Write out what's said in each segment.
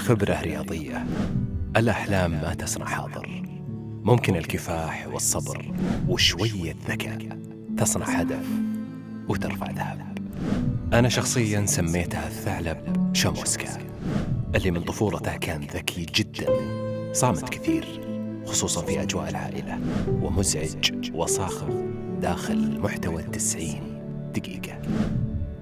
خبرة رياضية. الأحلام ما تصنع حاضر، ممكن الكفاح والصبر وشوية ذكاء تصنع هدف وترفع ذهب. أنا شخصياً سميتها الثعلب شاموسكا، اللي من طفولته كان ذكي جداً، صامت كثير خصوصاً في أجواء العائلة، ومزعج وصاخب داخل محتوى 90 دقيقة.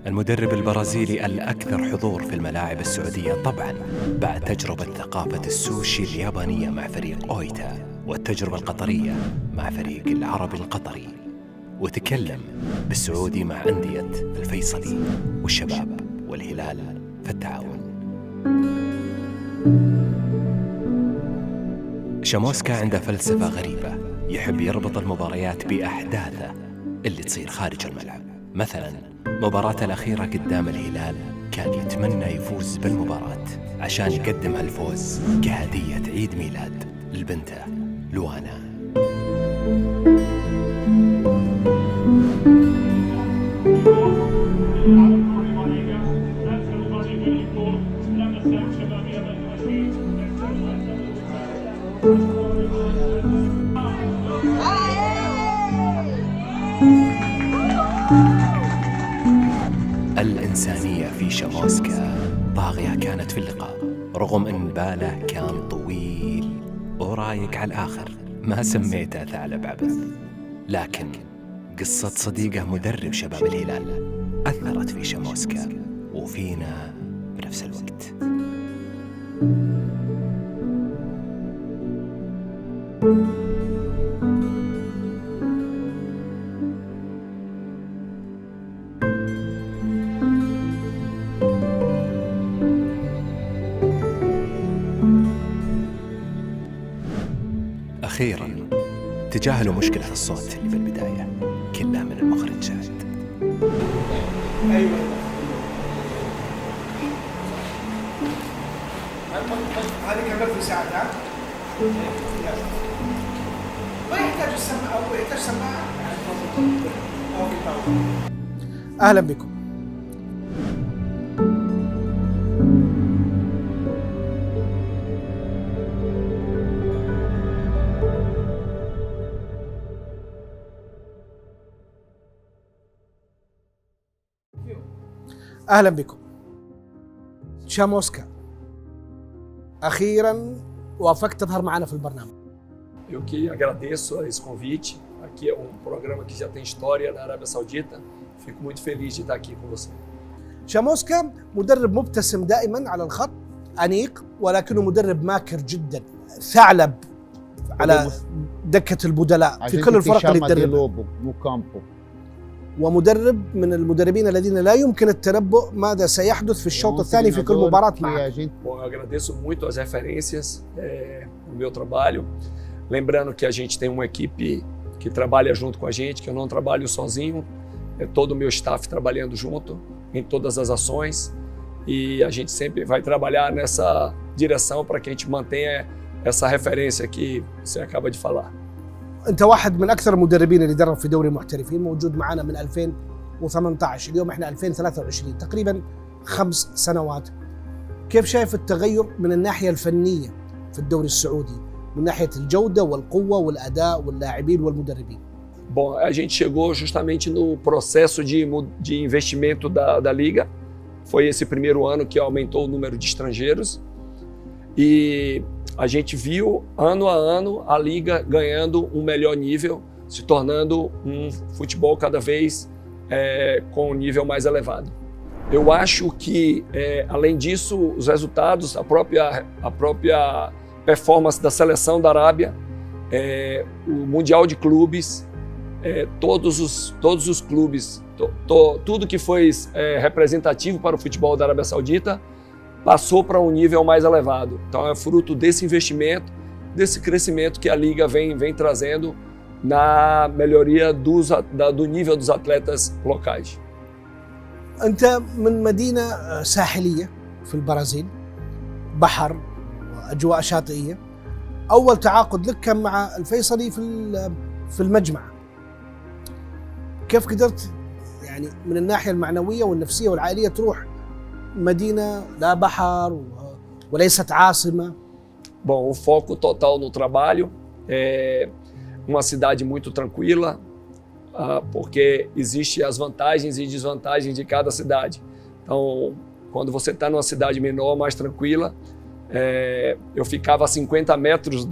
المدرب البرازيلي الأكثر حضور في الملاعب السعودية طبعاً بعد تجربة ثقافة السوشي اليابانية مع فريق أويتا، والتجربة القطرية مع فريق العربي القطري، وتكلم بالسعودي مع أندية الفيصلي والشباب والهلال في التعاون. شاموسكا عنده فلسفة غريبة، يحب يربط المباريات بأحداثه اللي تصير خارج الملعب. مثلا مباراته الأخيرة قدام الهلال كان يتمنى يفوز بالمباراة عشان يقدم هالفوز كهدية عيد ميلاد لبنته لوانا. الإنسانية في شاموسكا طاغية كانت في اللقاء، رغم أن باله كان طويل ورايق على الآخر. ما سميته ثعلب عبث، لكن قصة صديقه مدرب شباب الهلال أثرت في شاموسكا وفينا بنفس الوقت. أخيراً تجاهلوا مشكلة الصوت اللي في البداية، كلها من المخرج سعد. أيوة هذه كمان في ساعة ها؟ ما يحتاج السماعة أو يحتاج سماعة. أهلا بكم. أهلا بكم. شاموسكا، أخيراً وافقت تظهر معنا في البرنامج. Eu que agradeço esse convite. Aqui é programa que já tem história na Arábia Saudita. Fico muito feliz de estar aqui com você. شاموسكا مدرب مبتسم دائماً على الخط، أنيق ولكنه مدرب ماكر جداً، ثعلب على دكة البدلاء في كل الفرق اللي يدربها، ومدرب من المدربين الذين لا يمكن التنبؤ ماذا سيحدث في الشوط الثاني في كل مباراة معه. Bom, eu agradeço muito as referências no meu trabalho. Lembrando que a gente tem uma equipe que trabalha junto com a gente, que eu não trabalho sozinho, é todo o meu staff trabalhando junto em todas as ações, e a gente sempre vai trabalhar nessa direção para que a gente mantenha essa referência que você acaba de falar. أنت واحد من أكثر المدربين اللي درب في دوري المحترفين، موجود معنا من 2018، اليوم إحنا 2023، تقريباً 5 سنوات. كيف شايف التغير من الناحية الفنية في الدوري السعودي، من ناحية الجودة والقوة والأداء واللاعبين والمدربين؟ Bom, a gente chegou justamente no processo de investimento da Liga. Foi esse primeiro ano que aumentou o número de estrangeiros. E a gente viu, ano a ano, a Liga ganhando um melhor nível, se tornando um futebol cada vez com um nível mais elevado. Eu acho que, além disso, os resultados, a própria performance da seleção da Arábia, o Mundial de Clubes, todos os clubes, tudo que foi representativo para o futebol da Arábia Saudita passou para um nível mais elevado. Então é fruto desse investimento, desse crescimento que a Liga vem trazendo na melhoria do nível dos atletas locais. أنت من مدينة ساحلية في البرازيل، بحر وأجواء شاطئية. أول تعاقد لك كان مع الفيصلي في المجمع. كيف قدرت يعني من الناحية المعنوية والنفسية والعائلية تروح مدينة لا بحر وليست عاصمة. Bom, o foco total no trabalho é uma cidade muito tranquila, porque existem as vantagens e desvantagens de cada cidade. Então, quando você está numa cidade menor, mais tranquila, eu ficava a 50 metros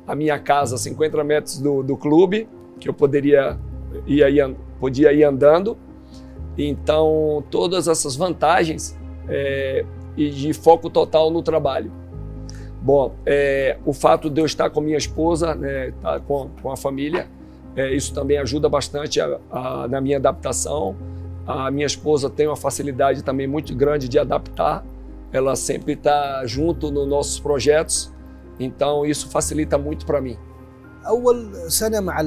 a minha casa, 50 metros do clube, que eu podia ir andando. Então, todas essas vantagens e de foco total no trabalho. Bom, o fato de eu estar com minha esposa, né, estar com a família, isso também ajuda bastante na minha adaptação. A minha esposa tem uma facilidade também muito grande de adaptar. Ela sempre está junto nos nossos projetos, então isso facilita muito para mim. أول سنة مع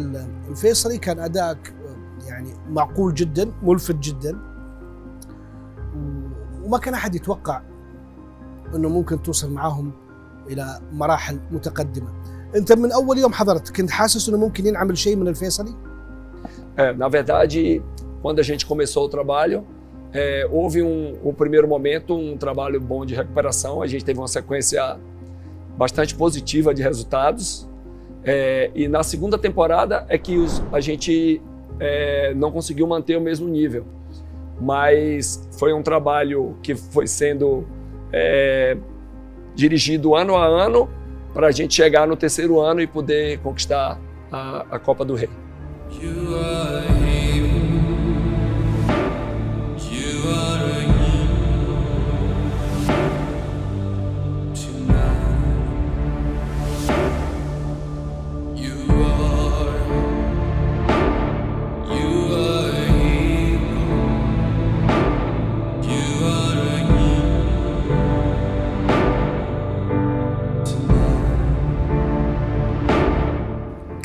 الفيصلي كان أداءك يعني معقول جدا، ملفت جدا، وما كان أحد يتوقع أنه ممكن توصل معهم إلى مراحل متقدمة. أنت من أول يوم حضرت كنت حاسس أنه ممكن ينعمل شيء من الفيصلي؟ Na verdade, quando a gente começou o trabalho, houve um primeiro momento, um trabalho bom de recuperação. A gente teve uma sequência bastante positiva de resultados. E na segunda temporada é que a gente não conseguiu manter o mesmo nível. Mas foi um trabalho que foi sendo dirigido ano a ano para a gente chegar no terceiro ano e poder conquistar a Copa do Rei.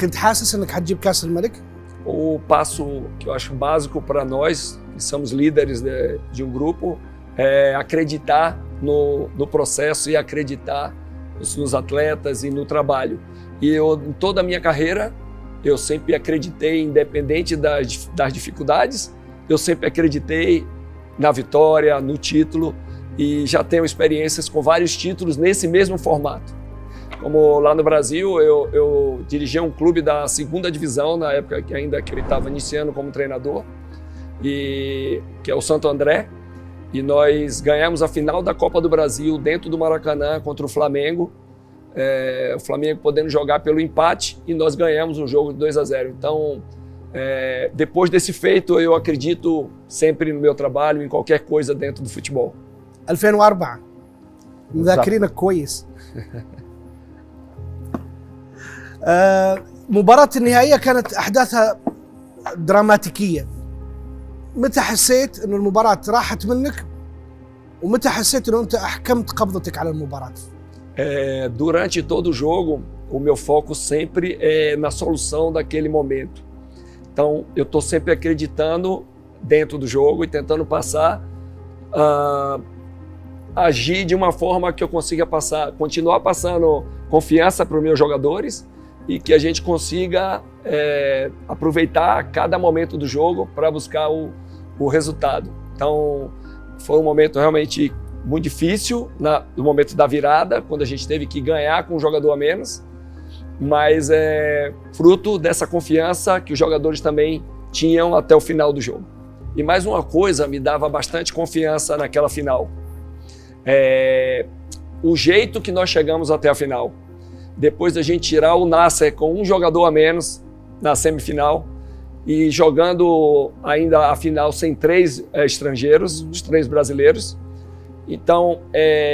كنت حاسس انك حتجيب كاس الملك؟ O passo que eu acho básico para nós, que somos líderes de um grupo, é acreditar no processo e acreditar nos atletas e no trabalho. E eu, em toda a minha carreira, eu sempre acreditei, independente das dificuldades, eu sempre acreditei na vitória, no título, e já tenho experiências com vários títulos nesse mesmo formato. Como lá no Brasil, eu dirigia um clube da segunda divisão, na época que ainda que ele estava iniciando como treinador, que é o Santo André, e nós ganhamos a final da Copa do Brasil dentro do Maracanã contra o Flamengo, o Flamengo podendo jogar pelo empate, e nós ganhamos um jogo de 2-0. Então, depois desse feito, eu acredito sempre no meu trabalho, em qualquer coisa dentro do futebol. 2004 مذاكرينك كويس. مباراة النهائية كانت أحداثها دراماتيكية. متى حسيت إنه المباراة راحت منك ومتى حسيت إنه أنت أحكمت قبضتك على المباراة؟ Durante todo o jogo, o meu foco sempre é na solução daquele momento. Então, eu estou sempre acreditando dentro do jogo e tentando agir de uma forma que eu consiga continuar passando confiança para os meus jogadores e que a gente consiga aproveitar cada momento do jogo para buscar o resultado. Então, foi um momento realmente muito difícil, no momento da virada, quando a gente teve que ganhar com um jogador a menos, mas é fruto dessa confiança que os jogadores também tinham até o final do jogo. E mais uma coisa me dava bastante confiança naquela final. O jeito que nós chegamos até a final. Depois da gente tirar o Nasser com um jogador a menos na semifinal e jogando ainda a final sem 3 estrangeiros, os 3 brasileiros. Então,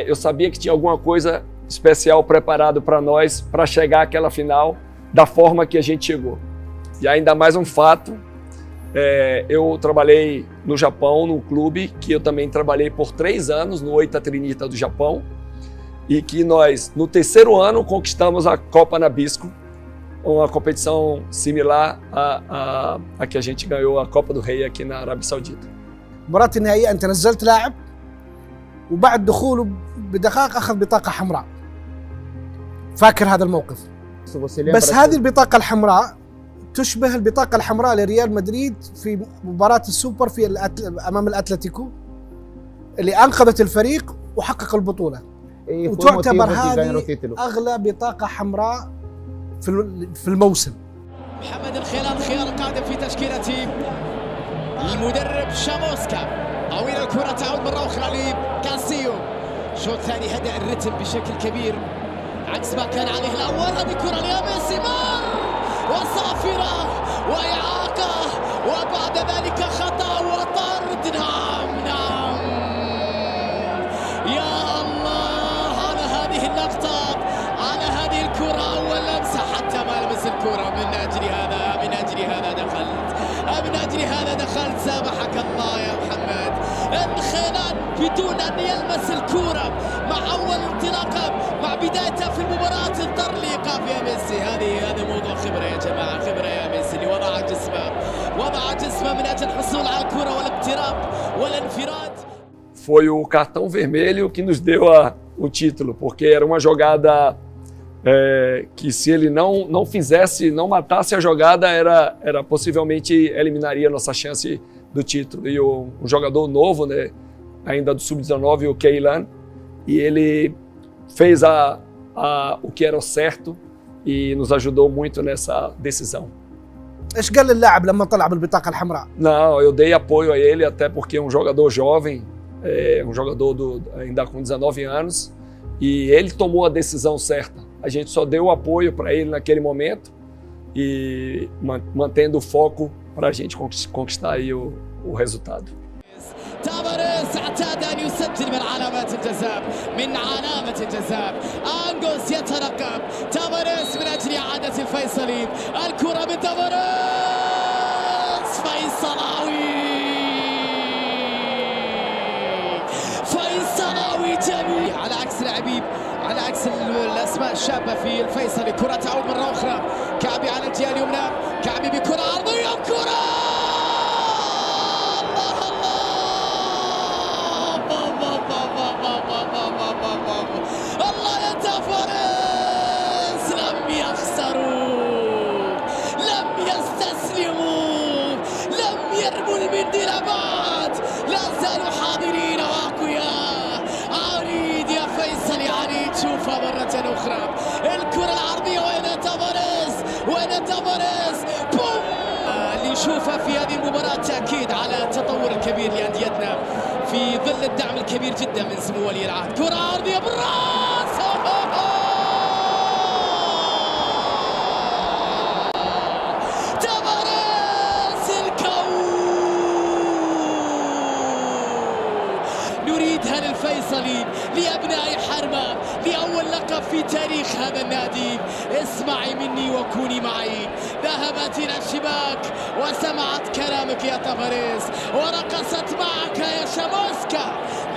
eu sabia que tinha alguma coisa especial preparado para nós para chegar àquela final da forma que a gente chegou. E ainda mais um fato, eu trabalhei no Japão, num clube que eu também trabalhei por 3 anos, no Oita Trinita do Japão, e que nós, no terceiro ano, conquistamos a Copa Nabisco, uma competição similar à que a gente ganhou a Copa do Rei aqui na Arábia Saudita. مباراة النهائية أنت نزلت لاعب وبعد دخوله بدقائق أخذ بطاقة حمراء. فاكر هذا الموقف؟ بس هذه البطاقة الحمراء تشبه البطاقة الحمراء لريال مدريد في مباراة السوبر أمام الأتلتيكو اللي أنقذت الفريق وحقق البطولة. e foi o وتعتبر motivo de ganhar o هذه título. اغلى بطاقه حمراء في الموسم. محمد الخيلان خيار قادم في تشكيلة المدرب شاموسكا. طويل الكرة تعود مرة أخرى لكاسيو. شوط ثاني هدأ الرتم بشكل كبير عكس ما كان عليه الأول. هذه كرة لميسي مار وصافرة وإعاقة وبعد ذلك خطأ وطرد. نعم نعم يا الله على هذه اللقطة، على هذه الكرة. أول لمسة حتى ما لمس الكرة. من أجل هذا دخلت، من أجل هذا دخلت. سامحك الله يا محمد. الخيلان بدون أن يلمس الكرة مع أول انطلاقة مع بدايته في المباراة اضطر لإيقاف يا ميسي. هذا موضوع خبرة يا جماعة، خبرة يا ميسي اللي وضع جسمه من أجل الحصول على الكرة والاقتراب والانفراد. Foi o cartão vermelho que nos deu o título, porque era uma jogada que se ele não fizesse, não matasse a jogada, era possivelmente eliminaria a nossa chance do título. E um jogador novo, né, ainda do Sub-19, o Keilan, e ele fez o que era o certo e nos ajudou muito nessa decisão. ايش قال اللاعب لما طلع بالبطاقه الحمراء؟ Não, eu dei apoio a ele, até porque é um jogador jovem, um jogador ainda com 19 anos, e ele tomou a decisão certa. A gente só deu o apoio para ele naquele momento e mantendo o foco para a gente conquistar aí o resultado. تافاريز اعتاد أن يسجل من علامات الجزاء. أنغوس يترقب. تافاريز من أجل إعادة الفيصلي. الكرة من تافاريز. فيصلاوي جميل على عكس لاعبين، على عكس الأسماء الشابة في الفيصلي. كرة تعود مرة أخرى. كعبي على الجهة اليمنى. كعبي بكرة عرضية. كرة الله يا تافاريز. لم يخسروا، لم يستسلموا، لم يرموا المنديل بعد. لا زالوا حاضرين واقوياء. عنيد يا فيصل، عنيد. شوفها مرة أخرى. الكرة العرضية. وين تافاريز؟ بوم. اللي نشوفه في هذه المباراة تأكيد على التطور الكبير لأنديتنا في ظل الدعم الكبير جدا من سمو ولي العهد. كرة عرضية بالراس. تافاريز الكون. نريدها للفيصلي، لأبناء حرمة، لأول لقب في تاريخ هذا النادي. اسمعي مني وكوني معي. ذهبت إلى الشباك وسمعت كلامك يا تافاريز، ورقصت معك يا شاموسكا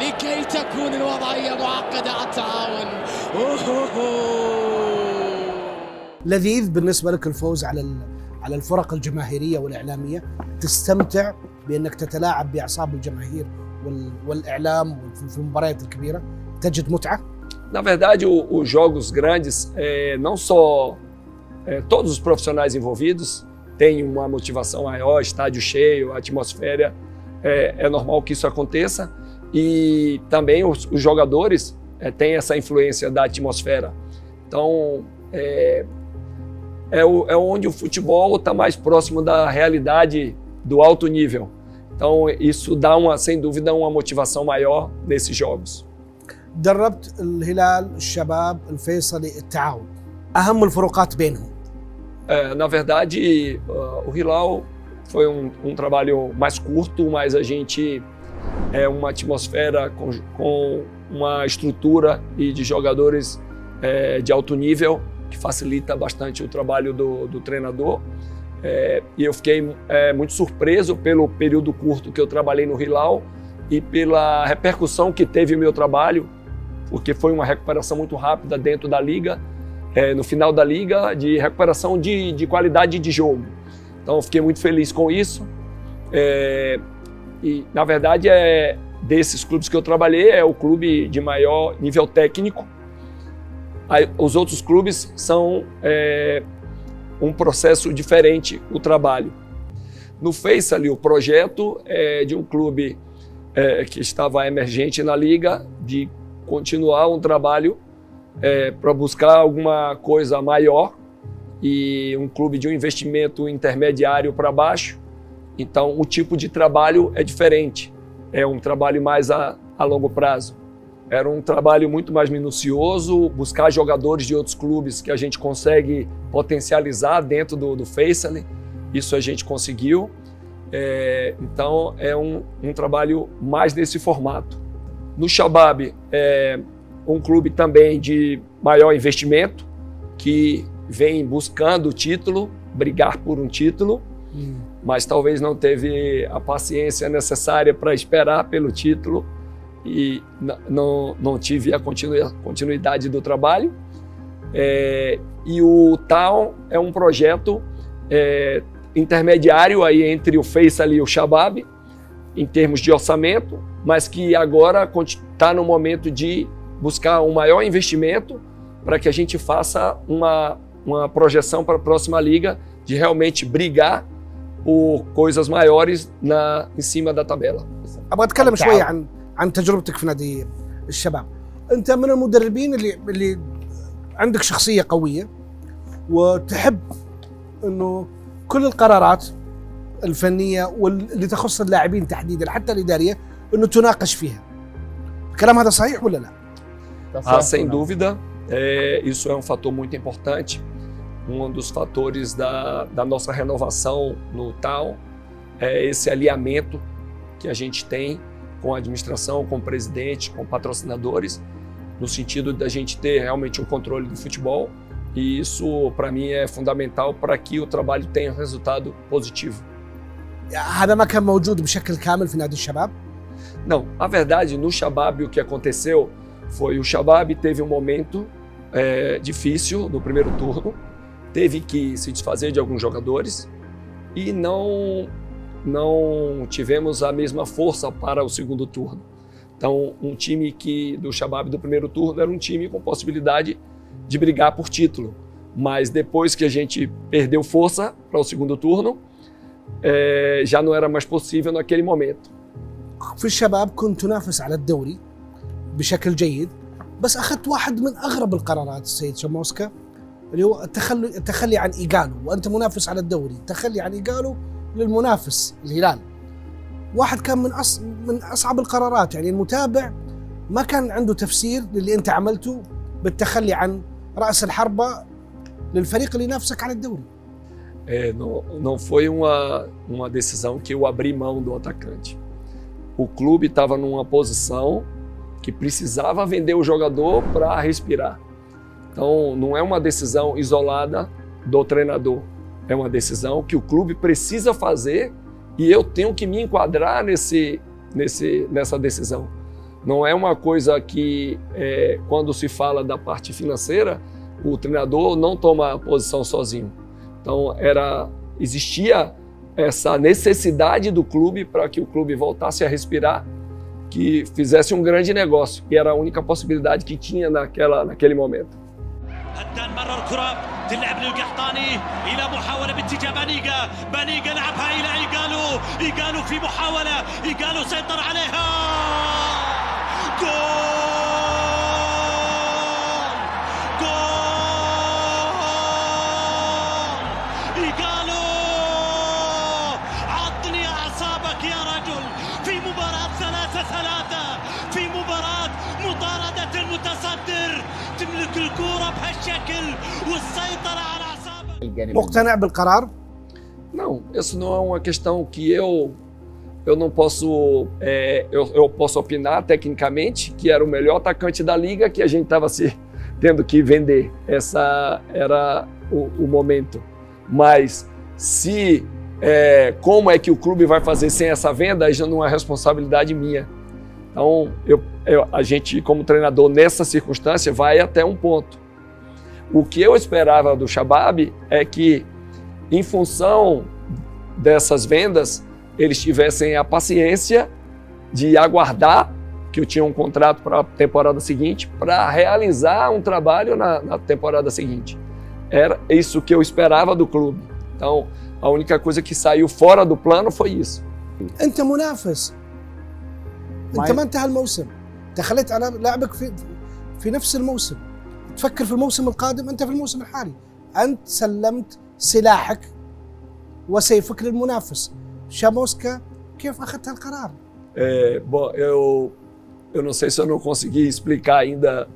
لكي تكون الوضعية معقدة على التعاون. لذيذ بالنسبه لك الفوز على الفرق الجماهيريه والاعلاميه، تستمتع بانك تتلاعب باعصاب الجماهير والاعلام في المباريات الكبيره، تجد متعه؟ Na verdade, os jogos grandes, não só todos os profissionais envolvidos têm uma motivação maior, estádio cheio, atmosfera, é normal que isso aconteça, e também os jogadores têm essa influência da atmosfera. Então, é onde o futebol está mais próximo da realidade do alto nível. Então, isso dá, sem dúvida, uma motivação maior nesses jogos. دربت الهلال، الشباب، الفيصلي، التعاون. أهم الفروقات بينهم؟ Na verdade, o Hilal foi um trabalho mais curto, mas a gente é uma atmosfera com uma estrutura e de jogadores de alto nível que facilita bastante o trabalho do treinador. E eu fiquei muito surpreso pelo período curto que eu trabalhei no Hilal e pela repercussão que teve o meu trabalho, porque foi uma recuperação muito rápida dentro da liga, no final da liga, de recuperação de qualidade de jogo. Então eu fiquei muito feliz com isso. E na verdade, desses clubes que eu trabalhei, é o clube de maior nível técnico. Os outros clubes são um processo diferente, o trabalho. No Faisal, o projeto é de um clube que estava emergente na liga, de continuar um trabalho para buscar alguma coisa maior e um clube de um investimento intermediário para baixo. Então, o tipo de trabalho é diferente. É um trabalho mais a longo prazo. Era um trabalho muito mais minucioso, buscar jogadores de outros clubes que a gente consegue potencializar dentro do Faisal. Isso a gente conseguiu. Então, é um trabalho mais nesse formato. No Shabab, é um clube também de maior investimento, que vem buscando o título, brigar por um título, mas talvez não teve a paciência necessária para esperar pelo título e não tive a continuidade do trabalho. E o Town é um projeto intermediário aí entre o Faisal e o Shabab, em termos de orçamento, mas que agora está no momento de buscar um maior investimento para que a gente faça uma projeção para a próxima liga de realmente brigar por coisas maiores em cima da tabela. ابغى اتكلم شويه عن تجربتك في نادي الشباب. انت من المدربين اللي عندك شخصيه قويه وتحب انه كل القرارات الفنيه واللي تخص اللاعبين تحديدا حتى الاداريه انه تناقش فيها. الكلام هذا صحيح ولا لا؟ Sem dúvida, isso é um fator muito importante. Um dos fatores da nossa renovação no Town é esse alinhamento que a gente tem com a administração, com o presidente, com patrocinadores, no sentido da gente ter realmente um controle do futebol. E isso, para mim, é fundamental para que o trabalho tenha resultado positivo. هذا ما كان موجود بشكل كامل في نادي الشباب؟ Não, a verdade, no Shabab o que aconteceu foi o Shabab teve um momento difícil no primeiro turno, teve que se desfazer de alguns jogadores e não tivemos a mesma força para o segundo turno. Então, um time do Shabab do primeiro turno era um time com possibilidade de brigar por título, mas depois que a gente perdeu força para o segundo turno, já não era mais possível naquele momento. في الشباب كنت تنافس على الدوري بشكل جيد، بس اخذت واحد من اغرب القرارات السيد شاموسكا اللي هو التخلي عن إيجالو، وانت منافس على الدوري، التخلي عن إيجالو للمنافس الهلال. واحد كان من اصعب القرارات، يعني المتابع ما كان عنده تفسير للي انت عملته بالتخلي عن رأس الحربة للفريق اللي ينافسك على الدوري. Não foi uma decisão que eu abri mão do atacante. O clube estava numa posição que precisava vender o jogador para respirar. Então, não é uma decisão isolada do treinador. É uma decisão que o clube precisa fazer e eu tenho que me enquadrar nessa decisão. Não é uma coisa que, quando se fala da parte financeira, o treinador não toma posição sozinho. Então, existia essa necessidade do clube para que o clube voltasse a respirar, que fizesse um grande negócio, que era a única possibilidade que tinha naquele momento. هدان مرر كرة تلعب للقحطاني إلى محاولة باتجاه بانيجا لعبها إلى إيجالو في محاولة إيجالو سيطر عليها جول إيجالو عطني أعصابك يا رجل في مباراة 3-3 في مباراة مطاردة المتصدر تملك الكرة بهالشكل والسيطرة على أعصابك. مقتنع بالقرار؟ Não, isso não é uma questão que eu não posso, eu posso opinar tecnicamente que era o melhor atacante da liga que a gente estava tendo que vender. Essa era o momento. Mas como é que o clube vai fazer sem essa venda, já não é responsabilidade minha. Então, a gente, como treinador, nessa circunstância, vai até um ponto. O que eu esperava do Shabab é que, em função dessas vendas, eles tivessem a paciência de aguardar que eu tinha um contrato para a temporada seguinte, para realizar um trabalho na temporada seguinte. Era isso que eu esperava do clube. Então, a única coisa que saiu fora do plano foi isso. انت منافس، انت ما انتهى الموسم، تخليت على لعبك في نفس الموسم، تفكر في الموسم القادم، أنت في الموسم الحالي، أنت سلمت سلاحك وسيفك للمنافس. شاموسكا كيف أخذت القرار؟ Bom, eu não sei se eu não consegui explicar ainda.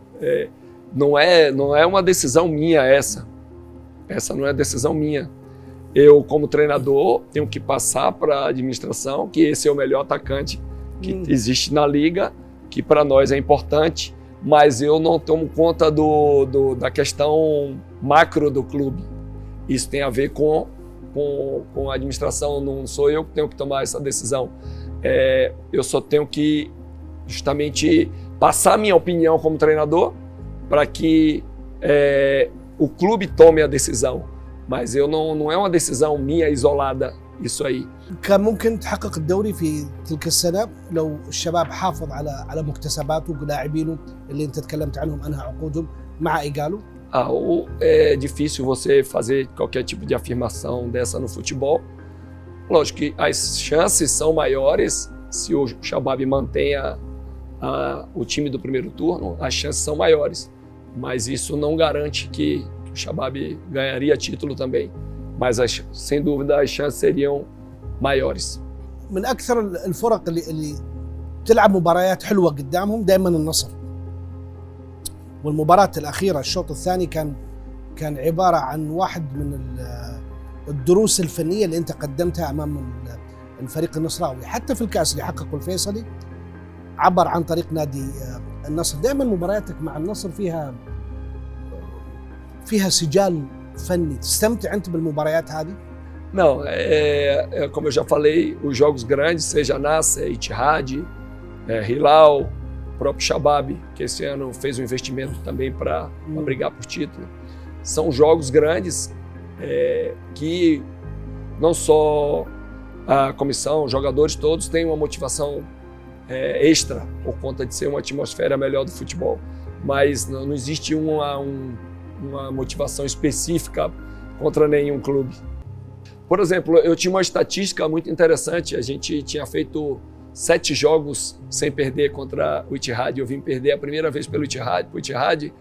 Não é uma decisão minha essa. Essa não é decisão minha. Eu, como treinador, tenho que passar para a administração que esse é o melhor atacante que existe na liga, que para nós é importante, mas eu não tomo conta da questão macro do clube. Isso tem a ver com a administração, não sou eu que tenho que tomar essa decisão. Eu só tenho que justamente passar minha opinião como treinador para que o clube tome a decisão. Mas eu não é uma decisão minha isolada isso aí. كان ممكن تحقق الدوري في تلك السنة لو الشباب حافظ على مكتسباته ولاعبينه اللي انت تكلمت عنهم انهى عقودهم مع إيجالو. É difícil você fazer qualquer tipo de afirmação dessa no futebol. Lógico que as chances são maiores se o Shabab mantenha o time do primeiro turno, as chances são maiores. Mas isso não garante que o Shabab ganharia título também. Mas sem dúvida as chances seriam maiores. من أكثر الفرق اللي تلعب مباريات حلوة قدامهم دائما النصر. والمباراة الأخيرة الشوط الثاني كان عبارة عن واحد من الدروس الفنية اللي أنت قدمتها أمام الفريق النصراوي. حتى في الكأس اللي حققه الفيصلي عبر عن طريق نادي النصر. دائما مبارياتك مع النصر فيها سجال فني. تستمتع أنت بالمباريات هذه؟ Não, como eu já falei, os jogos grandes, seja Nasser, Ittihad, Hilal, o próprio Shabab, que esse ano fez um investimento também para brigar por título, são jogos grandes que não só a comissão, os jogadores todos têm uma motivação extra por conta de ser uma atmosfera melhor do futebol, mas não existe uma motivação específica contra nenhum clube. Por exemplo, eu tinha uma estatística muito interessante, a gente tinha feito 7 jogos sem perder contra o Ittihad. Eu vim perder a primeira vez pelo Ittihad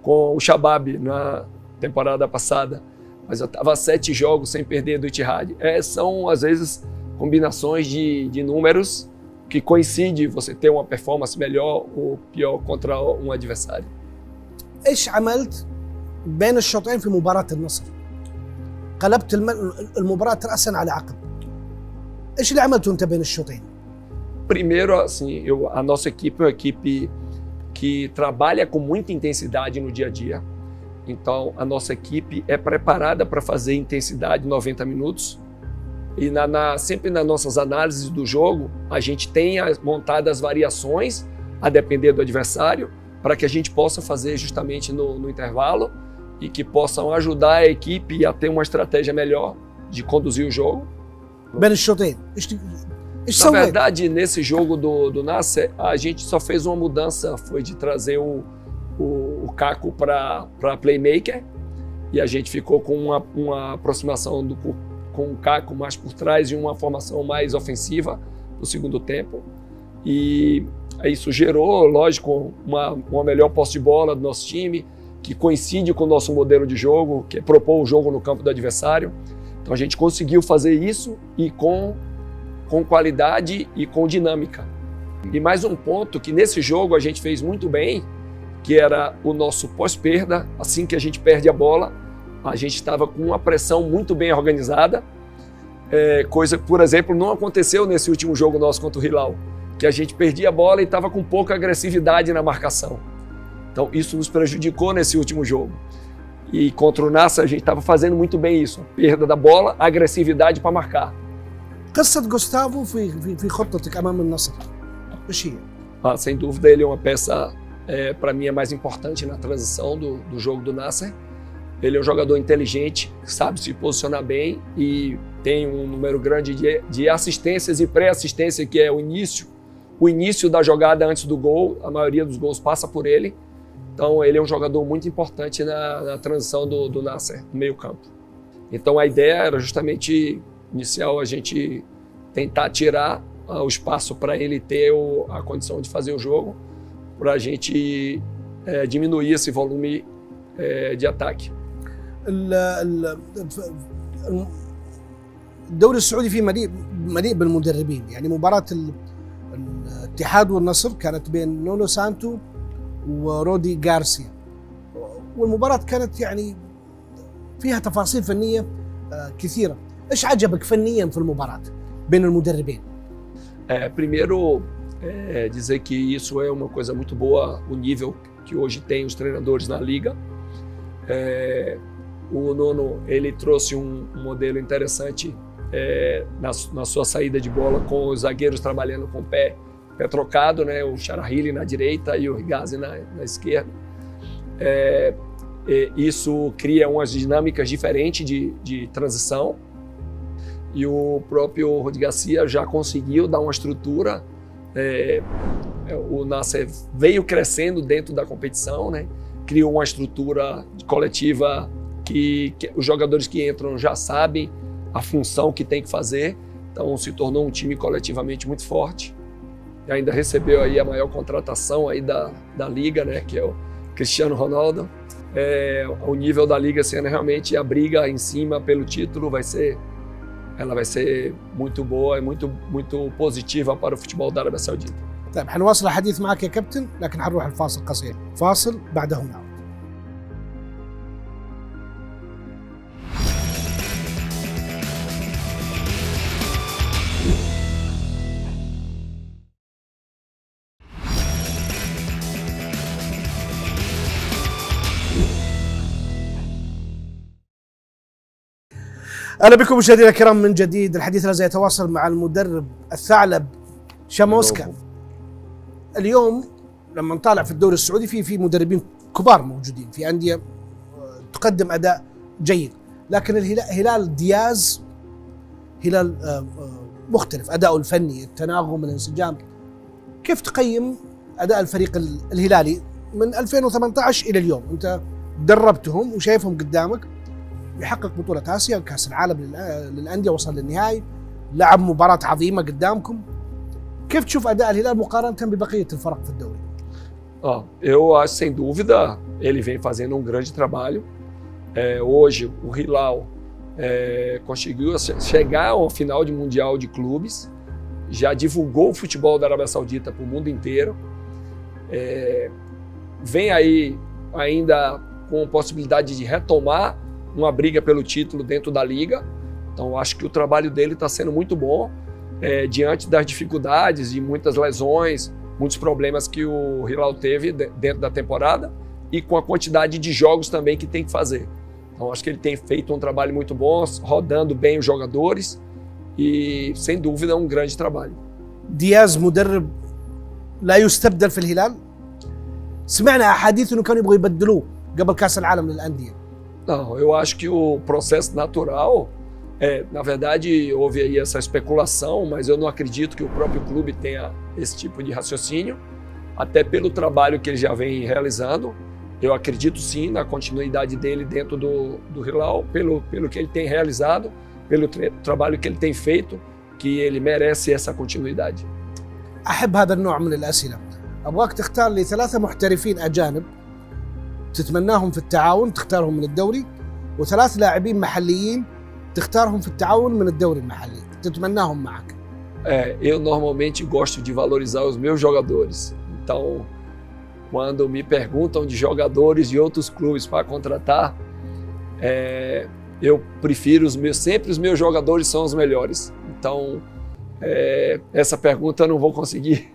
com o Shabab na temporada passada, mas eu estava 7 jogos sem perder do Ittihad. São, às vezes, combinações de números que coincidem você ter uma performance melhor ou pior contra um adversário. إيش عملت بين الشوطين في مباراة النصر؟ قلبت المباراة رأسا على عقب. إيش اللي عملته أنت بين الشوطين؟ Primeiro, assim, a nossa equipe é uma equipe que trabalha com muita intensidade no dia a dia. Então, a nossa equipe é preparada para fazer intensidade 90 minutos. E sempre nas nossas análises do jogo, a gente tem montado as variações a depender do adversário para que a gente possa fazer justamente no intervalo e que possam ajudar a equipe a ter uma estratégia melhor de conduzir o jogo. بين الشوطين Na verdade, nesse jogo do Nasser, a gente só fez uma mudança, foi de trazer o Caco para playmaker, e a gente ficou com uma aproximação com o Caco mais por trás e uma formação mais ofensiva no segundo tempo. E isso gerou, lógico, uma melhor posse de bola do nosso time, que coincide com o nosso modelo de jogo, que é propor o jogo no campo do adversário. Então a gente conseguiu fazer isso e com qualidade e com dinâmica. E mais um ponto que nesse jogo a gente fez muito bem, que era o nosso pós-perda. Assim que a gente perde a bola, a gente estava com uma pressão muito bem organizada, coisa que, por exemplo, não aconteceu nesse último jogo nosso contra o Hilal, que a gente perdia a bola e estava com pouca agressividade na marcação. Então isso nos prejudicou nesse último jogo. E contra o Nasser a gente estava fazendo muito bem isso, a perda da bola, agressividade para marcar. قصة جوستافو في خطتك أمام النصر إيش هي؟ Sem dúvida ele é uma peça, para mim, a mais importante na transição do jogo do Nasser. Ele é um jogador inteligente, sabe se posicionar bem e tem um número grande de assistências e pré-assistência, que é o início da jogada antes do gol. A maioria dos gols passa por ele. Então ele é um jogador muito importante na transição do Nasser, no meio campo. Então a ideia era justamente inicial a gente tentar tirar o espaço para ele ter a condição de fazer o jogo, para a gente diminuir esse volume de ataque. الدوري السعودي فيه مليء بالمدربين، يعني مباراة الاتحاد والنصر كانت بين نونو سانتو ورودي غارسيا، والمباراة كانت يعني فيها تفاصيل فنية كثيرة. ايش عجبك فنيا في المباراة بين المدربين؟ Primeiro, dizer que isso é uma coisa muito boa, o nível que hoje tem os treinadores na liga. O Nuno, ele trouxe um modelo interessante na sua saída de bola, com os zagueiros trabalhando com o pé trocado, né? O Charahili na direita e o Higazi na esquerda. Isso cria umas dinâmicas diferentes de transição, e o próprio Rudi Garcia já conseguiu dar uma estrutura. O Nasser veio crescendo dentro da competição, né? Criou uma estrutura coletiva que os jogadores que entram já sabem a função que tem que fazer, então se tornou um time coletivamente muito forte. E ainda recebeu aí a maior contratação aí da liga, né? Que é o Cristiano Ronaldo. O nível da liga esse ano, realmente a briga em cima pelo título vai ser muito boa e muito positiva para o futebol da Arábia Saudita. طيب حنواصل الحديث معك يا كابتن، لكن حنروح الفاصل قصير، فاصل بعده نعود. اهلا بكم مشاهدينا الكرام من جديد. الحديث الذي يتواصل مع المدرب الثعلب شاموسكا. اليوم لما نطالع في الدوري السعودي في مدربين كبار موجودين في انديه تقدم اداء جيد، لكن هلال دياز هلال مختلف، اداؤه الفني، التناغم، الانسجام. كيف تقيم اداء الفريق الهلالي من 2018 الى اليوم؟ انت دربتهم وشايفهم قدامك، يحقق بطولة آسيا، كأس العالم للأندية، وصل للنهائي، لعب مباراة عظيمة قدامكم. كيف تشوف أداء الهلال مقارنة ببقية الفرق في الدوري؟ Eu acho, sem dúvida, ele vem fazendo um grande trabalho. Hoje, o Hilal conseguiu chegar ao final de Mundial de Clubes, já divulgou o futebol da Arábia Saudita para o mundo inteiro. Vem aí ainda com possibilidade de retomar uma briga pelo título dentro da liga. Então acho que o trabalho dele está sendo muito bom, diante das dificuldades e muitas lesões, muitos problemas que o Hilal teve dentro da temporada, e com a quantidade de jogos também que tem que fazer. Então acho que ele tem feito um trabalho muito bom, rodando bem os jogadores, e sem dúvida um grande trabalho. دياز مدرب لا يستبدل في الهلال؟ سمعنا أحاديث إنه كانوا يبغوا يبدلوه قبل كأس العالم للأندية. Não, eu acho que o processo natural, na verdade, houve aí essa especulação, mas eu não acredito que o próprio clube tenha esse tipo de raciocínio, até pelo trabalho que ele já vem realizando. Eu acredito sim na continuidade dele dentro do Hilal, pelo que ele tem realizado, pelo trabalho que ele tem feito, que ele merece essa continuidade. أحب هذا النوع من الأسئلة. أبغاك تختار لي 3 محترفين أجانب تتمناهم في التعاون، تختارهم من الدوري، و3 لاعبين محليين تختارهم في التعاون من الدوري المحلي، تتمناهم معك. Eu normalmente gosto de valorizar os meus jogadores. Então, quando me perguntam de jogadores de outros clubes para contratar, eu prefiro sempre os meus jogadores são os melhores. Então, essa pergunta eu não vou conseguir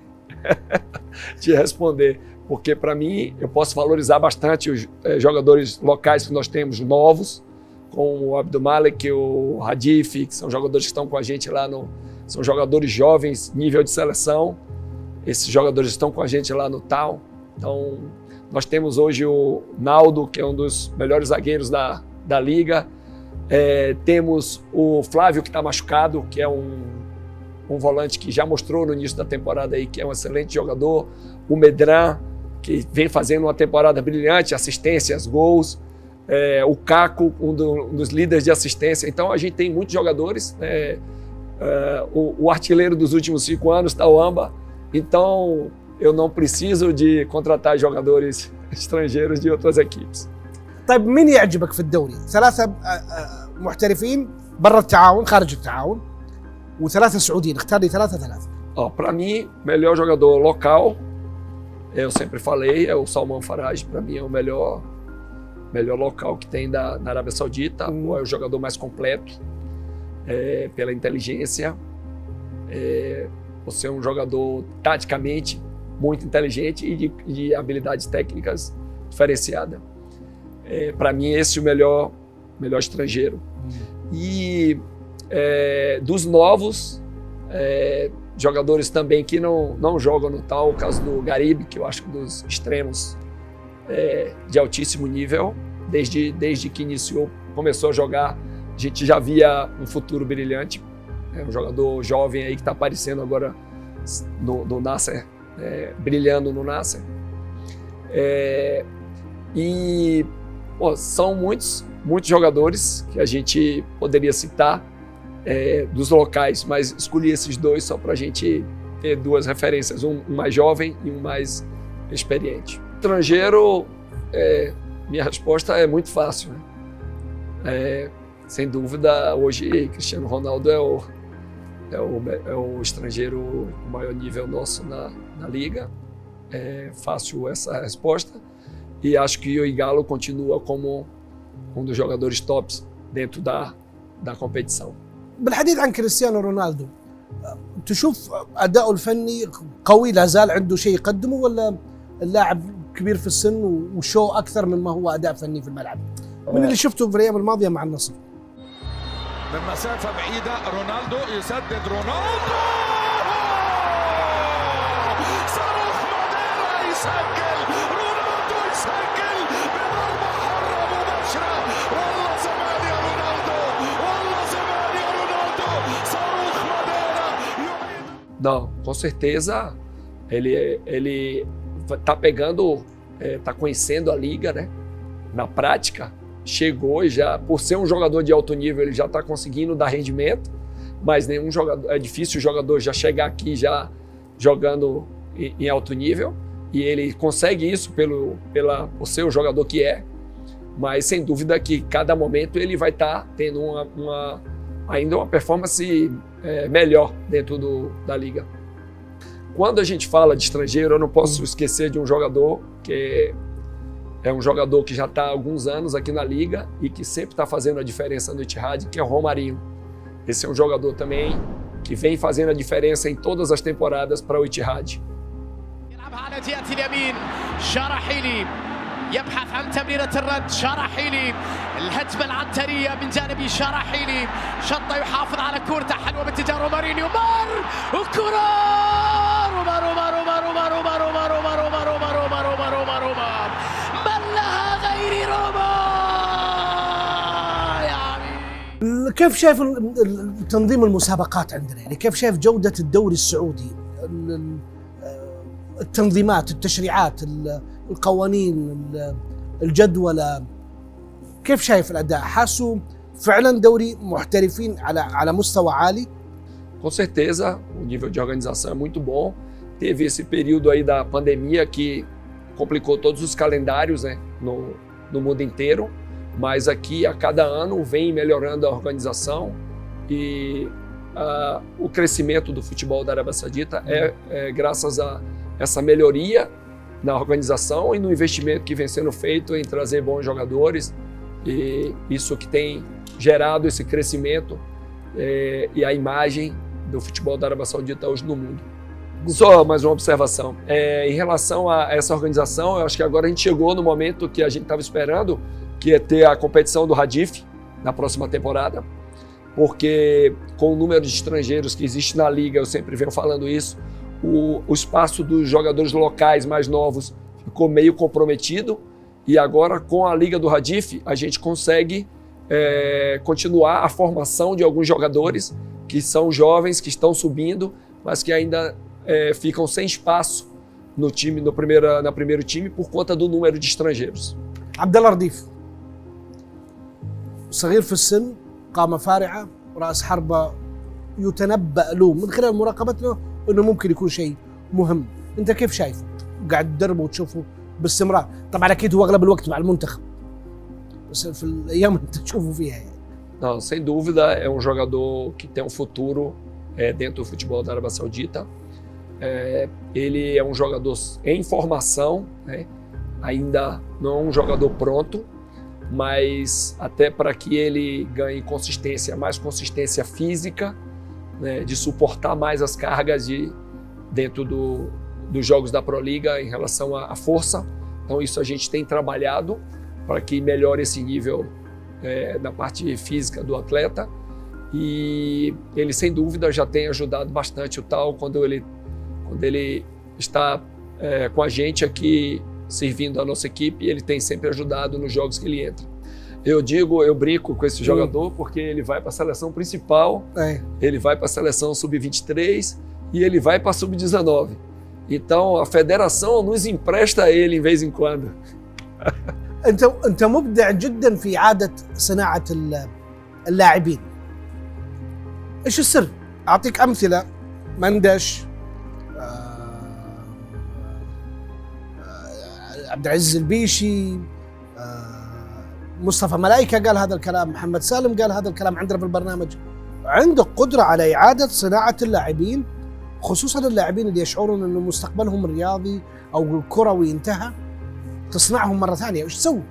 te responder, porque para mim eu posso valorizar bastante os jogadores locais que nós temos novos, como o Abdulmalik, o Hadif, que são jogadores que estão com a gente lá são jogadores jovens, nível de seleção. Esses jogadores estão com a gente lá no TAL. Então, nós temos hoje o Naldo, que é um dos melhores zagueiros da liga. Temos o Flávio, que está machucado, que é um volante que já mostrou no início da temporada aí que é um excelente jogador. O Medran, que vem fazendo uma temporada brilhante, assistências, gols. O Caco, um dos líderes de assistência. Então a gente tem muitos jogadores. O artilheiro dos últimos 5 anos, Tawamba. Então eu não preciso de contratar jogadores estrangeiros de outras equipes. طيب مين يعجبك في الدوري؟ 3 محترفين برا التعاون خارج التعاون و3 سعوديين، اختار لي 3. Para mim, melhor jogador local, eu sempre falei, é o Salman Faraj. Para mim é o melhor local que tem na Arábia Saudita. É o jogador mais completo, pela inteligência. Você é um jogador taticamente muito inteligente e de habilidades técnicas diferenciadas. Para mim, esse é o melhor estrangeiro. E dos novos, jogadores também que não jogam no tal, o caso do Garib, que eu acho que dos extremos de altíssimo nível, desde que começou a jogar, a gente já via um futuro brilhante. É um jogador jovem aí que está aparecendo agora no Nasser, brilhando no Nasser. São muitos jogadores que a gente poderia citar dos locais, mas escolhi esses 2 só para a gente ter 2 referências, um mais jovem e um mais experiente. Estrangeiro, minha resposta é muito fácil, né? Sem dúvida, hoje Cristiano Ronaldo é o estrangeiro com maior nível nosso na liga. É fácil essa resposta. E acho que o Ighalo continua como um dos jogadores tops dentro da competição. بالحديث عن كريستيانو رونالدو، تشوف أداؤه الفني قوي، لا زال عنده شيء يقدمه، ولا اللاعب كبير في السن وشو أكثر مما هو أداء فني في الملعب؟ من اللي شفته في الأيام الماضية مع النصر. من مسافة بعيدة رونالدو يسدد، رونالدو صاروخ ماديرا يسجل، رونالدو يسجل بضربة حرة مباشرة. والله زمان يا رونالدو، والله زمان يا رونالدو، صاروخ ماديرا. Não, com certeza ele tá pegando, tá conhecendo a liga, né? Na prática, chegou e já, por ser um jogador de alto nível, ele já está conseguindo dar rendimento, mas nenhum jogador, é difícil o jogador já chegar aqui já jogando em alto nível, e ele consegue isso por ser o jogador que é, mas sem dúvida que cada momento ele vai estar tendo ainda uma performance melhor dentro da liga. Quando a gente fala de estrangeiro, eu não posso esquecer de um jogador que é um jogador que já está há alguns anos aqui na liga e que sempre está fazendo a diferença no Etihad, que é o Romarinho. Esse é um jogador também que vem fazendo a diferença em todas as temporadas para o Etihad. يبحث عن تمريرة الرد، شاراحيلي الهجمة العنترية من جانب شاراحيلي، شطة يحافظ على كورته حلوة باتجاه رومارينيو، مار وكرة روما من لها غير روما. يعني كيف شايف تنظيم المسابقات عندنا؟ يعني كيف شايف جودة الدوري السعودي؟ التنظيمات، التشريعات، القوانين، الجدولة، كيف شايف الأداء؟ حاسوا فعلا دوري محترفين على مستوى عالي؟ Com certeza, o nível de organização é muito bom. Teve esse período aí da pandemia que complicou todos os calendários, né, no mundo inteiro, mas aqui a cada ano vem melhorando a organização e o crescimento do futebol da Arábia Saudita é graças a essa melhoria na organização e no investimento que vem sendo feito em trazer bons jogadores, e isso que tem gerado esse crescimento e a imagem do futebol da Arábia Saudita hoje no mundo. Só mais uma observação. Em relação a essa organização, eu acho que agora a gente chegou no momento que a gente estava esperando, que é ter a competição do Hadif na próxima temporada, porque com o número de estrangeiros que existe na liga, eu sempre venho falando isso, o espaço dos jogadores locais mais novos ficou meio comprometido, e agora com a Liga do Hadif a gente consegue continuar a formação de alguns jogadores que são jovens, que estão subindo, mas que ainda ficam sem espaço no time, no primeiro time, por conta do número de estrangeiros. عبد الله رديف صغير في السن، قامة فارعة، رأس حربة يتنبأ له من خلال مراقبتنا انه ممكن يكون شيء مهم. انت كيف شايفه؟ قاعد تدربه وتشوفه باستمرار، طبعا اكيد هو اغلب الوقت مع المنتخب بس في الايام اللي انت تشوفه فيها يعني. Não, sem dúvida, é um jogador que tem um futuro dentro do futebol da Arábia Saudita. Ele é um jogador em formação, né? Ainda não é um jogador pronto, mas até para que ele ganhe consistência, mais consistência física, né? De suportar mais as cargas dentro dos jogos da Pro Liga em relação à força. Então isso a gente tem trabalhado para que melhore esse nível na parte física do atleta, e ele sem dúvida já tem ajudado bastante o Tal quando ele está com a gente aqui servindo a nossa equipe, ele tem sempre ajudado nos jogos que ele entra. Eu brinco com esse jogador porque ele vai para a seleção principal, ele vai para a seleção sub-23 e ele vai para a sub-19. Então a federação nos empresta ele em vez em quando. انت مبدع جدا في اعاده صناعه اللاعبين. ايش السر؟ اعطيك امثله. مندش، عبد العزيز البيشي، مصطفى ملائكه قال هذا الكلام، محمد سالم قال هذا الكلام عندنا في البرنامج. عندك قدره على اعاده صناعه اللاعبين، خصوصا اللاعبين اللي يشعرون انه مستقبلهم الرياضي او الكروي انتهى، تصنعهم مرة ثانية. وش تسوي؟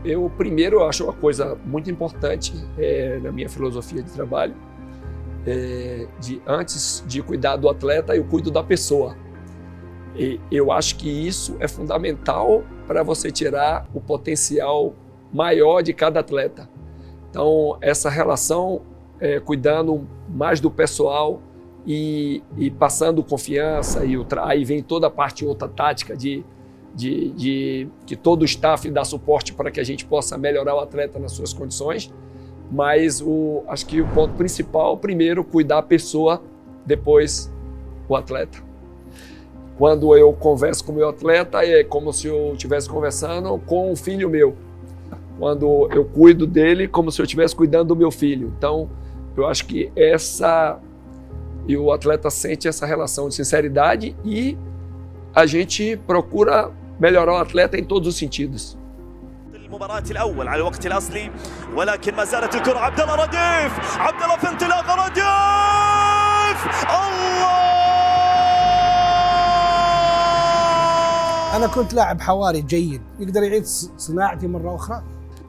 Eu primeiro acho uma coisa muito importante na minha filosofia de trabalho, antes de cuidar do atleta, eu cuido da pessoa. E eu acho que isso é fundamental para você tirar o potencial maior de cada atleta. Então essa relação, cuidando mais do pessoal e passando confiança, aí vem toda a parte outra tática de que todo o staff dá suporte para que a gente possa melhorar o atleta nas suas condições, mas acho que o ponto principal, primeiro, cuidar a pessoa, depois o atleta. Quando eu converso com o meu atleta, é como se eu estivesse conversando com um filho meu. Quando eu cuido dele, como se eu estivesse cuidando do meu filho. Então, eu acho que e o atleta sente essa relação de sinceridade e a gente procura melhorar o atleta em todos os sentidos. المباراة الأول على الوقت الأصلي، ولكن ما زالت الكرة عبد الله رديف، عبد الله في انطلاقة رديف، الله! أنا كنت لاعب حواري جيد، يقدر يعيد صناعتي مرة أخرى؟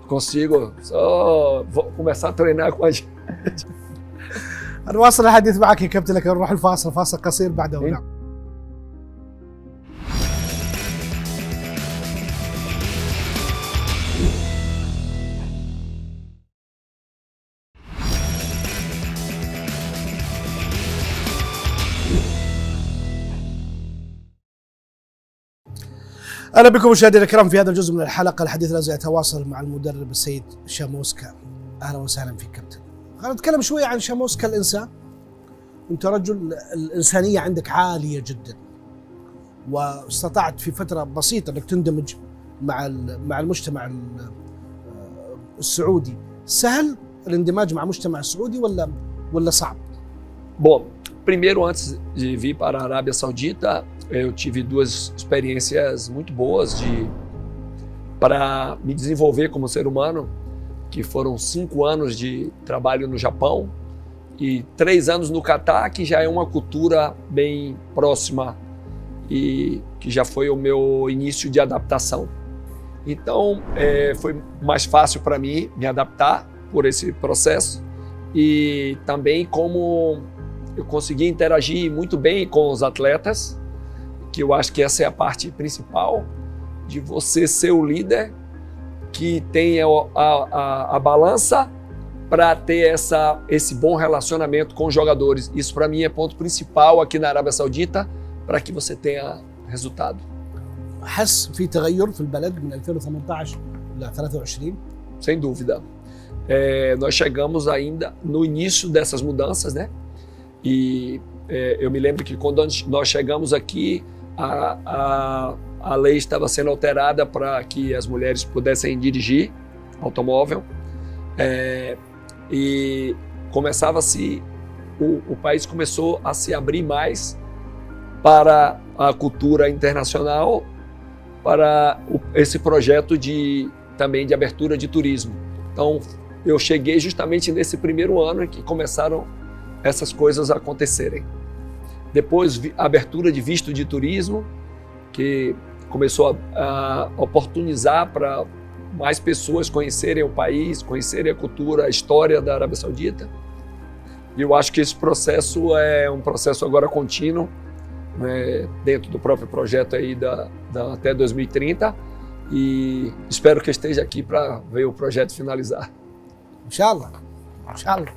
Consigo, só vou começar a treinar com a gente. نواصل الحديث معك يا كابتن، لكن نروح الفاصل، فاصل قصير بعده ونعود. اهلا بكم مشاهدينا الكرام في هذا الجزء من الحلقه. الحديث الذي يتواصل مع المدرب السيد شاموسكا. اهلا وسهلا فيك كابتن. خلينا نتكلم شويه عن شاموسكا الانسان. انت رجل الانسانيه عندك عاليه جدا، واستطعت في فتره بسيطه انك تندمج مع المجتمع السعودي. سهل الاندماج مع المجتمع السعودي ولا صعب؟ Bom, primeiro, antes de vir para a Arábia Saudita, eu tive duas experiências muito boas para me desenvolver como ser humano, que foram 5 anos de trabalho no Japão e 3 anos no Catar, que já é uma cultura bem próxima e que já foi o meu início de adaptação. Então, foi mais fácil para mim me adaptar por esse processo, e também como eu consegui interagir muito bem com os atletas, que eu acho que essa é a parte principal, de você ser o líder que tem a balança para ter esse bom relacionamento com os jogadores. Isso para mim é ponto principal aqui na Arábia Saudita, para que você tenha resultado. حس في تغير في البلد من 2018 ل 23؟ Sem dúvida. Nós chegamos ainda no início dessas mudanças, né? E eu me lembro que quando nós chegamos aqui, a lei estava sendo alterada para que as mulheres pudessem dirigir automóvel, e o país começou a se abrir mais para a cultura internacional, para esse projeto também de abertura de turismo. Então, eu cheguei justamente nesse primeiro ano em que começaram essas coisas a acontecerem. Depois, a abertura de visto de turismo, que começou a oportunizar para mais pessoas conhecerem o país, conhecerem a cultura, a história da Arábia Saudita. E eu acho que esse processo é um processo agora contínuo, né, dentro do próprio projeto aí até 2030, e espero que eu esteja aqui para ver o projeto finalizar. ان شاء الله ان شاء الله.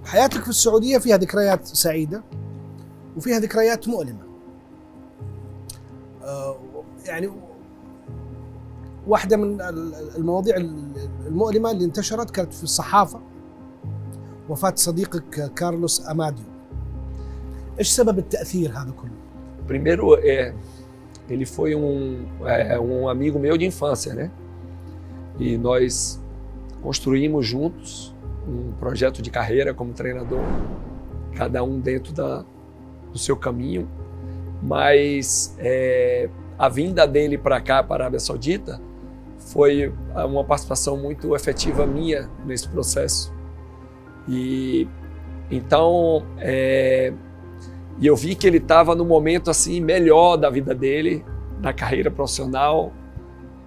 حياتك في السعوديه فيها ذكريات سعيده وفيها ذكريات مؤلمه. يعني واحده من المواضيع المؤلمه اللي انتشرت كانت في الصحافه وفاه صديقك كارلوس اماديو. ايش سبب التاثير هذا كله؟ Primeiro, ele foi um amigo meu de infância, né? E nós construímos juntos um projeto de carreira como treinador, cada um dentro do seu caminho, mas a vinda dele para cá, para a Arábia Saudita, foi uma participação muito efetiva minha nesse processo. E então, e eu vi que ele estava no momento assim melhor da vida dele, na carreira profissional,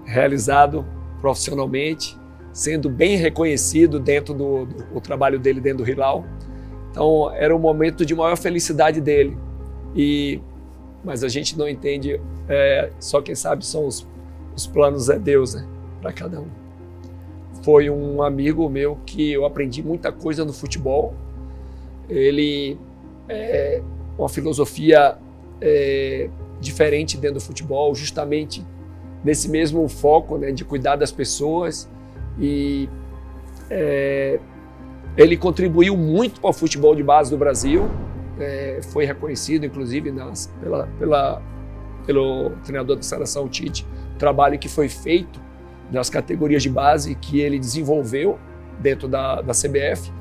realizado profissionalmente, sendo bem reconhecido dentro do trabalho dele dentro do Hilal. Então era um momento de maior felicidade dele. Mas a gente não entende, só quem sabe são os planos é Deus, né, para cada um. Foi um amigo meu que eu aprendi muita coisa no futebol. Ele uma filosofia diferente dentro do futebol, justamente nesse mesmo foco, né, de cuidar das pessoas. E ele contribuiu muito para o futebol de base do Brasil, foi reconhecido inclusive pelo treinador da seleção Tite, o trabalho que foi feito nas categorias de base que ele desenvolveu dentro da CBF.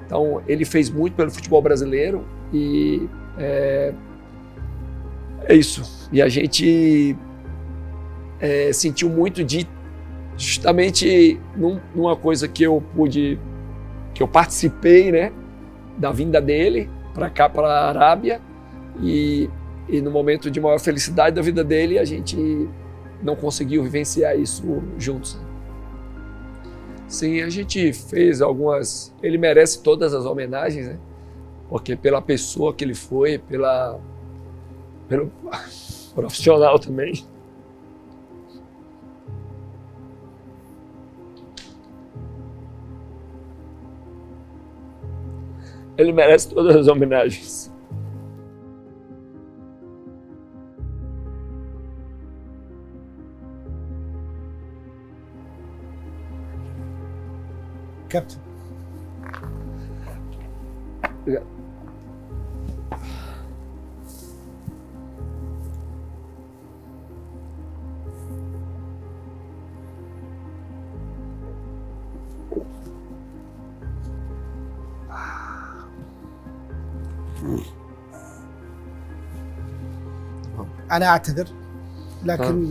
Então ele fez muito pelo futebol brasileiro e é isso. E a gente sentiu muito justamente numa coisa que eu participei, né, da vinda dele para cá, para a Arábia, e no momento de maior felicidade da vida dele, a gente não conseguiu vivenciar isso juntos. Sim, a gente fez algumas... Ele merece todas as homenagens, né? Porque pela pessoa que ele foi, pelo profissional também. Ele merece todas as homenagens. كابتن. أنا أعتذر لكن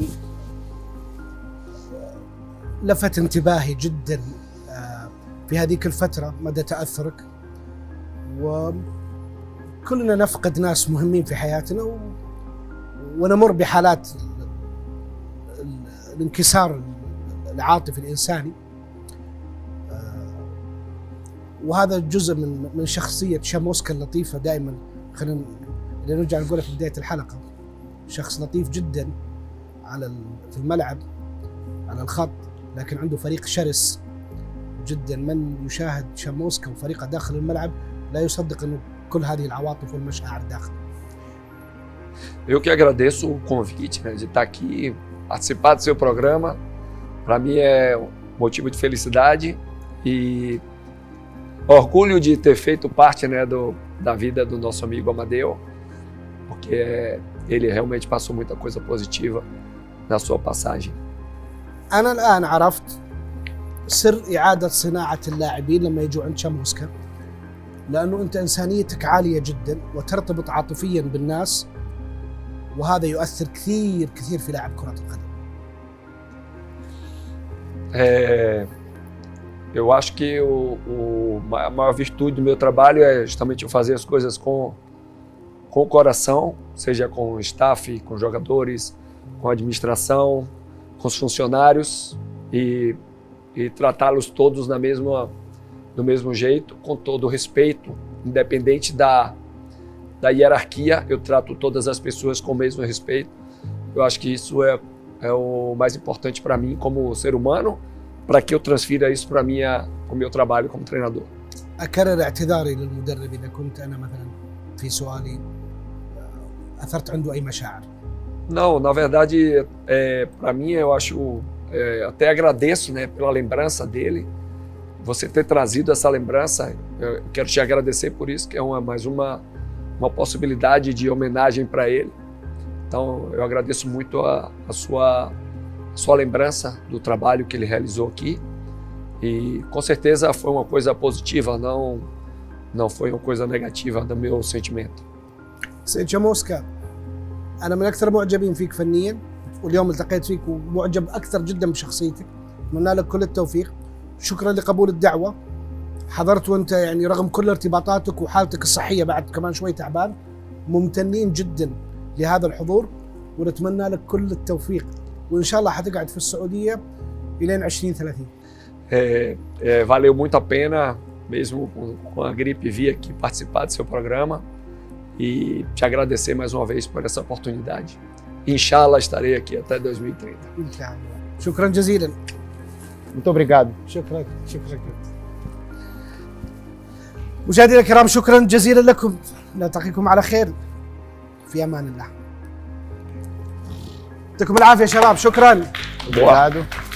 لفت انتباهي جدا في هذيك الفترة مدى تأثرك، وكلنا نفقد ناس مهمين في حياتنا ونمر بحالات الانكسار العاطفي الإنساني، وهذا جزء من شخصية شاموسكا اللطيفة. دائما خلينا نرجع نقولها في بداية الحلقة، شخص لطيف جدا في الملعب على الخط، لكن عنده فريق شرس جدا. من يشاهد شاموسكا وفريقه داخل الملعب لا يصدق انه كل هذه العواطف والمشاعر داخل. Eu que agradeço o convite, né, de estar aqui, participar do seu programa. Para mim é um motivo de felicidade e orgulho de ter feito parte, né, da vida do nosso amigo Amadeu, porque ele realmente passou muita coisa positiva na sua passagem. أنا الآن عرفت سر إعادة صناعة اللاعبين لما يجوا عند شاموسكا. لأنه أنت إنسانيتك عالية جدا وترتبط عاطفيا بالناس، وهذا يؤثر كثير كثير في لاعب كرة القدم. Eu acho que a maior virtude do meu trabalho é justamente eu fazer as coisas com o coração, seja com o staff, com os jogadores, com a administração, com os funcionários e tratá-los todos do mesmo jeito, com todo o respeito, independente da hierarquia, eu trato todas as pessoas com o mesmo respeito. Eu acho que isso é o mais importante para mim como ser humano, para que eu transfira isso para o meu trabalho como treinador. أكرر اعتذاري للمدرب إذا كنت أنا مثلا في سؤالي أثرت عنده أي مشاعر. Não, na verdade, para mim eu acho, até agradeço, né, pela lembrança dele, você ter trazido essa lembrança, eu quero te agradecer por isso, que é mais uma possibilidade de homenagem para ele. Então eu agradeço muito a sua lembrança do trabalho que ele realizou aqui e com certeza foi uma coisa positiva, não foi uma coisa negativa do meu sentimento. سيد شاموسكا، أنا من أكثر معجبين فيك فنيا، واليوم التقيت فيك ومعجب أكثر جدا بشخصيتك. أتمنى لك كل التوفيق. شكرا لقبول الدعوة. حضرت وأنت يعني رغم كل ارتباطاتك وحالتك الصحية بعد كمان شوي تعبان، ممتنين جدا لهذا الحضور ونتمنى لك كل التوفيق، وإن شاء الله حتقعد في السعودية إلين 2030. Valeu muito a pena, mesmo com a gripe, vir aqui participar do seu programa e te agradecer mais uma vez por essa oportunidade. Inshallah estarei aqui até 2030. شكرا جزيلا. Muito obrigado. شكرا. مشاهدينا الكرام، شكرا جزيلا لكم، نلتقيكم على خير في امان الله. يعطيكم العافيه شباب، شكرا. Obrigado.